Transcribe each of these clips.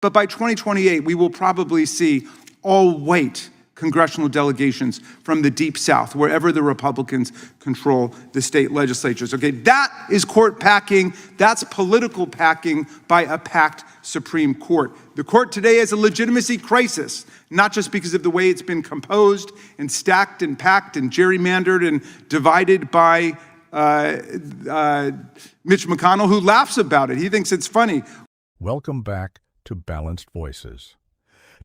But by 2028, we will probably see all white congressional delegations from the Deep South, wherever the Republicans control the state legislatures. Okay, that is court packing. That's political packing by a packed Supreme Court. The court today has a legitimacy crisis, not just because of the way it's been composed and stacked and packed and gerrymandered and divided by Mitch McConnell, who laughs about it. He thinks it's funny. Welcome back to Balanced Voices.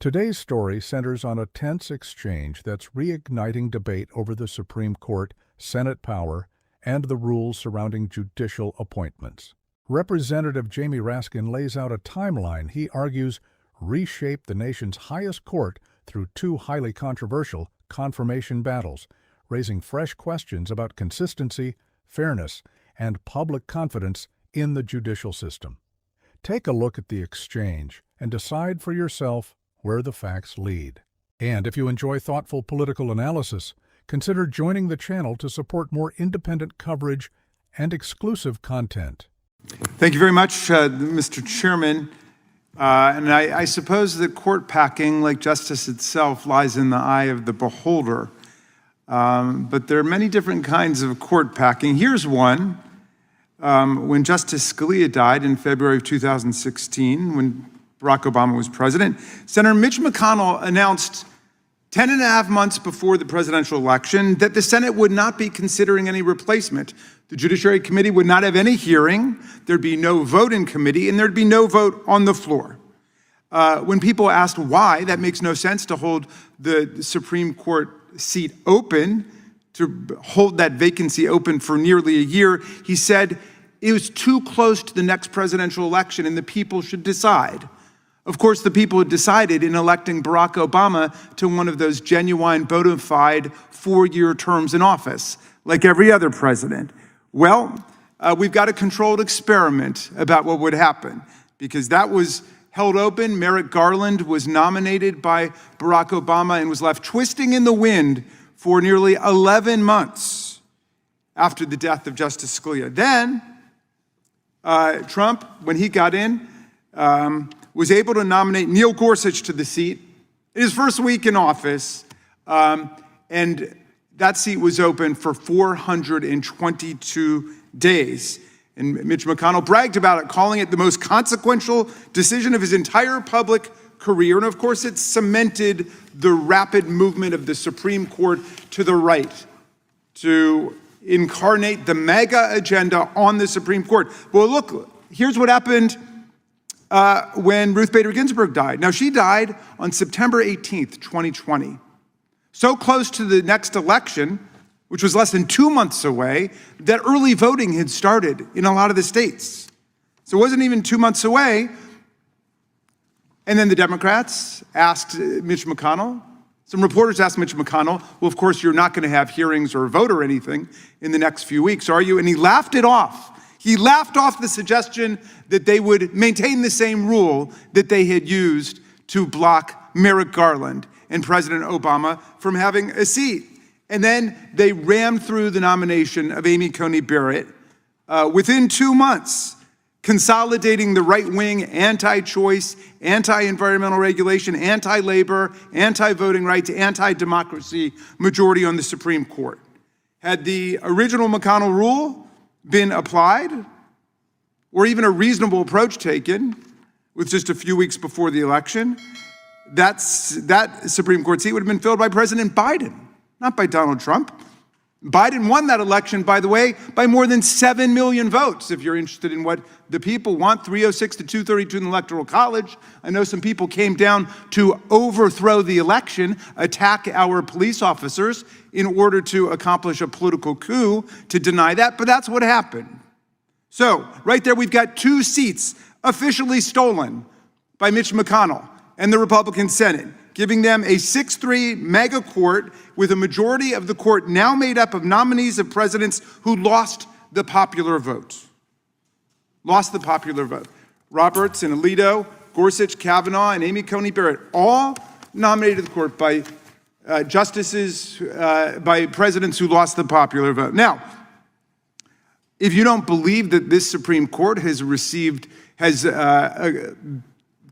Today's story centers on a tense exchange that's reigniting debate over the Supreme Court, Senate power, and the rules surrounding judicial appointments. Representative Jamie Raskin lays out a timeline he argues reshaped the nation's highest court through two highly controversial confirmation battles, raising fresh questions about consistency, fairness, and public confidence in the judicial system. Take a look at the exchange and decide for yourself where the facts lead. And if you enjoy thoughtful political analysis, consider joining the channel to support more independent coverage and exclusive content. Thank you very much, Mr. Chairman. And I suppose that court packing, like justice itself, lies in the eye of the beholder. But there are many different kinds of court packing. Here's one. When Justice Scalia died in February of 2016, when Barack Obama was president, Senator Mitch McConnell announced 10 and a half months before the presidential election that the Senate would not be considering any replacement. The Judiciary Committee would not have any hearing, there'd be no vote in committee, and there'd be no vote on the floor. When people asked why, that makes no sense to hold the Supreme Court seat open, to hold that vacancy open for nearly a year, he said it was too close to the next presidential election and the people should decide. Of course, the people had decided in electing Barack Obama to one of those genuine, bona fide four-year terms in office, like every other president. Well, we've got a controlled experiment about what would happen, because that was held open. Merrick Garland was nominated by Barack Obama and was left twisting in the wind for nearly 11 months after the death of Justice Scalia. Then, Trump, when he got in, was able to nominate Neil Gorsuch to the seat in his first week in office, and that seat was open for 422 days. And Mitch McConnell bragged about it, calling it the most consequential decision of his entire public career. And of course, it cemented the rapid movement of the Supreme Court to the right to incarnate the MAGA agenda on the Supreme Court. Well, look, here's what happened when Ruth Bader Ginsburg died. Now, she died on September 18th, 2020. So close to the next election, which was less than 2 months away, that early voting had started in a lot of the states. So it wasn't even 2 months away. And then the Democrats asked Mitch McConnell, some reporters asked Mitch McConnell, well, of course, you're not going to have hearings or a vote or anything in the next few weeks, are you? And he laughed it off. He laughed off the suggestion that they would maintain the same rule that they had used to block Merrick Garland and President Obama from having a seat. And then they rammed through the nomination of Amy Coney Barrett within 2 months, consolidating the right-wing anti-choice, anti-environmental regulation, anti-labor, anti-voting rights, anti-democracy majority on the Supreme Court. Had the original McConnell rule been applied, or even a reasonable approach taken with just a few weeks before the election, that Supreme Court seat would have been filled by President Biden, not by Donald Trump. Biden won that election, by the way, by more than 7 million votes. If you're interested in what the people want, 306 to 232 in the Electoral College. I know some people came down to overthrow the election, attack our police officers in order to accomplish a political coup to deny that, but that's what happened. So, right there, we've got 2 seats officially stolen by Mitch McConnell and the Republican Senate, giving them a 6-3 mega court with a majority of the court now made up of nominees of presidents who lost the popular vote. Lost the popular vote. Roberts and Alito, Gorsuch, Kavanaugh, and Amy Coney Barrett, all nominated to the court by by presidents who lost the popular vote. Now, if you don't believe that this Supreme Court has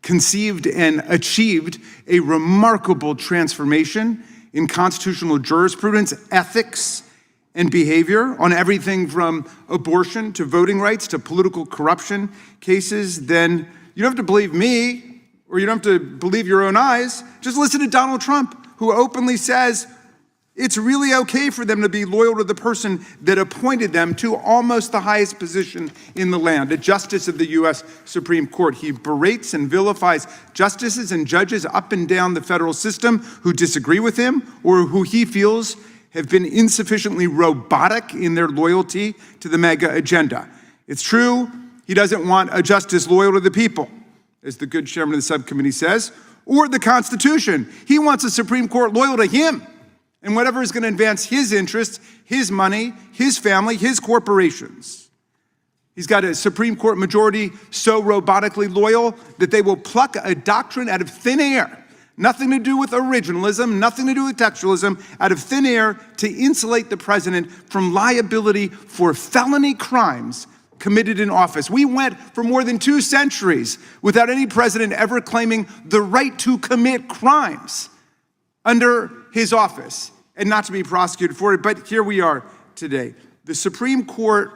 conceived and achieved a remarkable transformation in constitutional jurisprudence, ethics, and behavior on everything from abortion to voting rights to political corruption cases, then you don't have to believe me, or you don't have to believe your own eyes. Just listen to Donald Trump, who openly says it's really okay for them to be loyal to the person that appointed them to almost the highest position in the land, a justice of the U.S. Supreme Court. He berates and vilifies justices and judges up and down the federal system who disagree with him or who he feels have been insufficiently robotic in their loyalty to the MAGA agenda. It's true, he doesn't want a justice loyal to the people, as the good chairman of the subcommittee says, or the Constitution. He wants a Supreme Court loyal to him and whatever is going to advance his interests, his money, his family, his corporations. He's got a Supreme Court majority so robotically loyal that they will pluck a doctrine out of thin air, nothing to do with originalism, nothing to do with textualism, out of thin air to insulate the president from liability for felony crimes committed in office. We went for more than 2 centuries without any president ever claiming the right to commit crimes under his office and not to be prosecuted for it, but here we are today. The Supreme Court,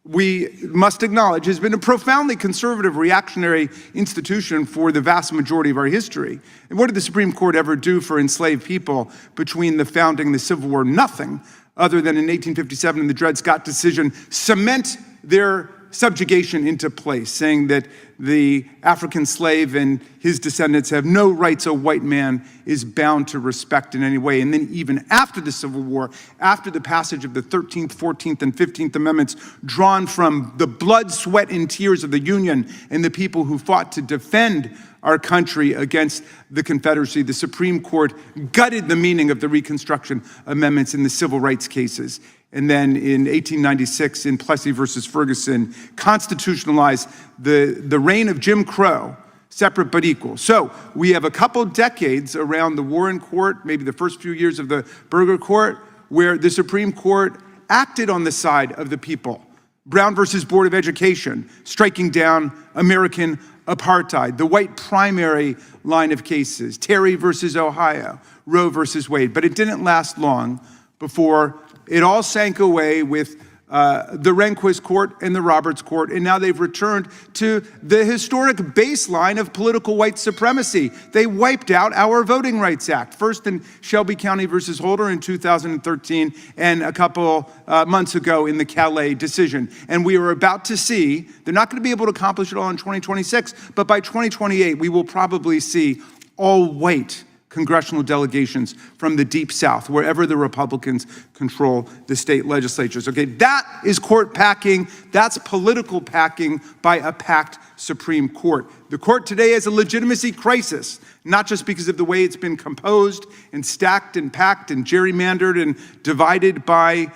we must acknowledge, has been a profoundly conservative, reactionary institution for the vast majority of our history. And what did the Supreme Court ever do for enslaved people between the founding and the Civil War? Nothing, other than in 1857 in the Dred Scott decision, cement their subjugation into place, saying that the African slave and his descendants have no rights a white man is bound to respect in any way. And then even after the Civil War, after the passage of the 13th, 14th, and 15th Amendments, drawn from the blood, sweat, and tears of the Union and the people who fought to defend our country against the Confederacy, the Supreme Court gutted the meaning of the Reconstruction Amendments in the civil rights cases. And then in 1896, in Plessy versus Ferguson, constitutionalized the reign of Jim Crow, separate but equal. So we have a couple decades around the Warren Court, maybe the first few years of the Burger Court, where the Supreme Court acted on the side of the people. Brown versus Board of Education, striking down American apartheid, the white primary line of cases, Terry versus Ohio, Roe versus Wade. But it didn't last long before it all sank away with the Rehnquist Court and the Roberts Court, and now they've returned to the historic baseline of political white supremacy. They wiped out our Voting Rights Act, first in Shelby County versus Holder in 2013, and a couple months ago in the Calais decision. And we are about to see, they're not going to be able to accomplish it all in 2026, but by 2028, we will probably see all white congressional delegations from the Deep South, wherever the Republicans control the state legislatures. Okay, that is court packing. That's political packing by a packed Supreme Court. The court today has a legitimacy crisis, not just because of the way it's been composed and stacked and packed and gerrymandered and divided by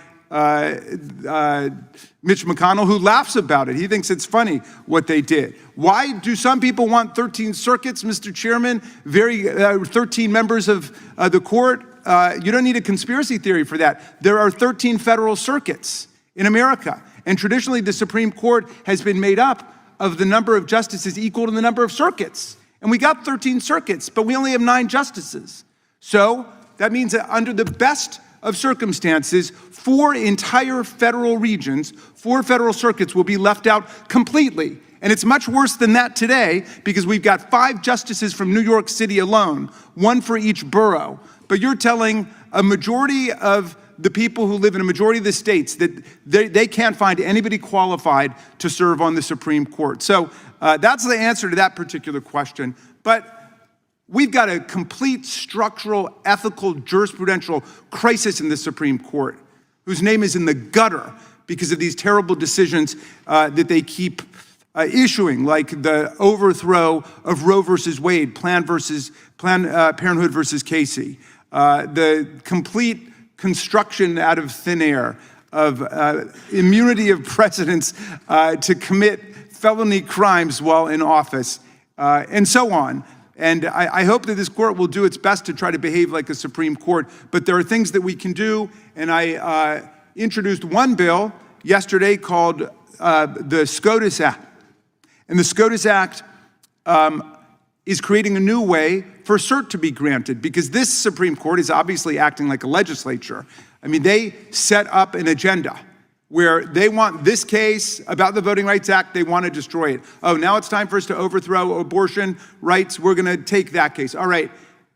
Mitch McConnell, who laughs about it. He thinks it's funny what they did. Why do some people want 13 circuits, Mr. Chairman? 13 members of the court? You don't need a conspiracy theory for that. There are 13 federal circuits in America. And traditionally, the Supreme Court has been made up of the number of justices equal to the number of circuits. And we got 13 circuits, but we only have 9 justices. So that means that under the best of circumstances, 4 entire federal regions, 4 federal circuits will be left out completely. And it's much worse than that today because we've got 5 justices from New York City alone, 1 for each borough. But you're telling a majority of the people who live in a majority of the states that they can't find anybody qualified to serve on the Supreme Court. So that's the answer to that particular question. But we've got a complete structural, ethical, jurisprudential crisis in the Supreme Court, whose name is in the gutter because of these terrible decisions that they keep issuing, like the overthrow of Roe versus Wade, Planned Parenthood versus Casey, the complete construction out of thin air of immunity of presidents to commit felony crimes while in office, and so on. And I hope that this court will do its best to try to behave like a Supreme Court, but there are things that we can do, and I introduced one bill yesterday called the SCOTUS Act. And the SCOTUS Act is creating a new way for cert to be granted, because this Supreme Court is obviously acting like a legislature. I mean, they set up an agenda where they want this case about the Voting Rights Act, they want to destroy it. Oh, now it's time for us to overthrow abortion rights, we're going to take that case. All right,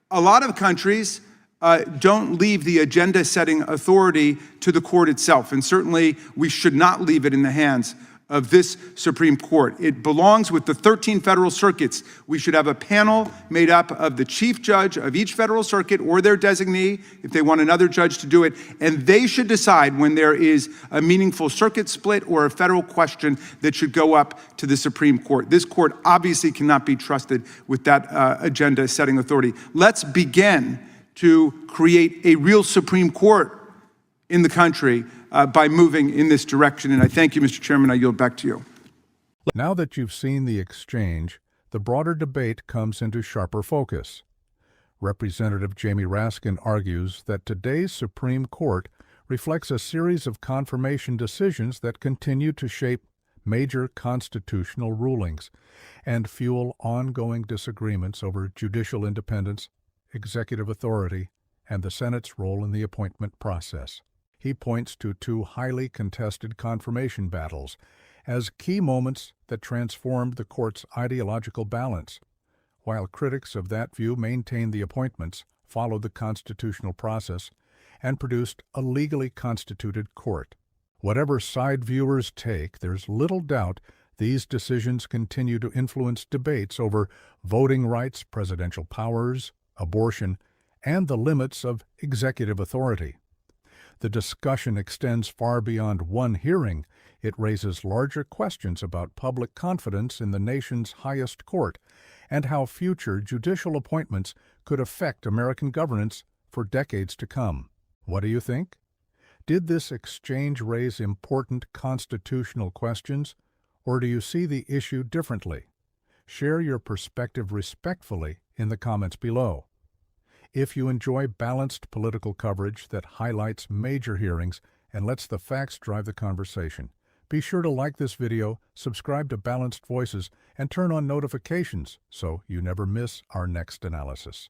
a lot of countries don't leave the agenda-setting authority to the court itself, and certainly we should not leave it in the hands of this Supreme Court. It belongs with the 13 federal circuits. We should have a panel made up of the chief judge of each federal circuit or their designee, if they want another judge to do it, and they should decide when there is a meaningful circuit split or a federal question that should go up to the Supreme Court. This court obviously cannot be trusted with that agenda-setting authority. Let's begin to create a real Supreme Court in the country by moving in this direction. And I thank you, Mr. Chairman. I yield back to you. Now that you've seen the exchange, the broader debate comes into sharper focus. Representative Jamie Raskin argues that today's Supreme Court reflects a series of confirmation decisions that continue to shape major constitutional rulings and fuel ongoing disagreements over judicial independence, executive authority, and the Senate's role in the appointment process. He points to two highly contested confirmation battles as key moments that transformed the court's ideological balance, while critics of that view maintain the appointments followed the constitutional process and produced a legally constituted court. Whatever side viewers take, there's little doubt these decisions continue to influence debates over voting rights, presidential powers, abortion, and the limits of executive authority. The discussion extends far beyond one hearing. It raises larger questions about public confidence in the nation's highest court and how future judicial appointments could affect American governance for decades to come. What do you think? Did this exchange raise important constitutional questions, or do you see the issue differently? Share your perspective respectfully in the comments below. If you enjoy balanced political coverage that highlights major hearings and lets the facts drive the conversation, be sure to like this video, subscribe to Balanced Voices, and turn on notifications so you never miss our next analysis.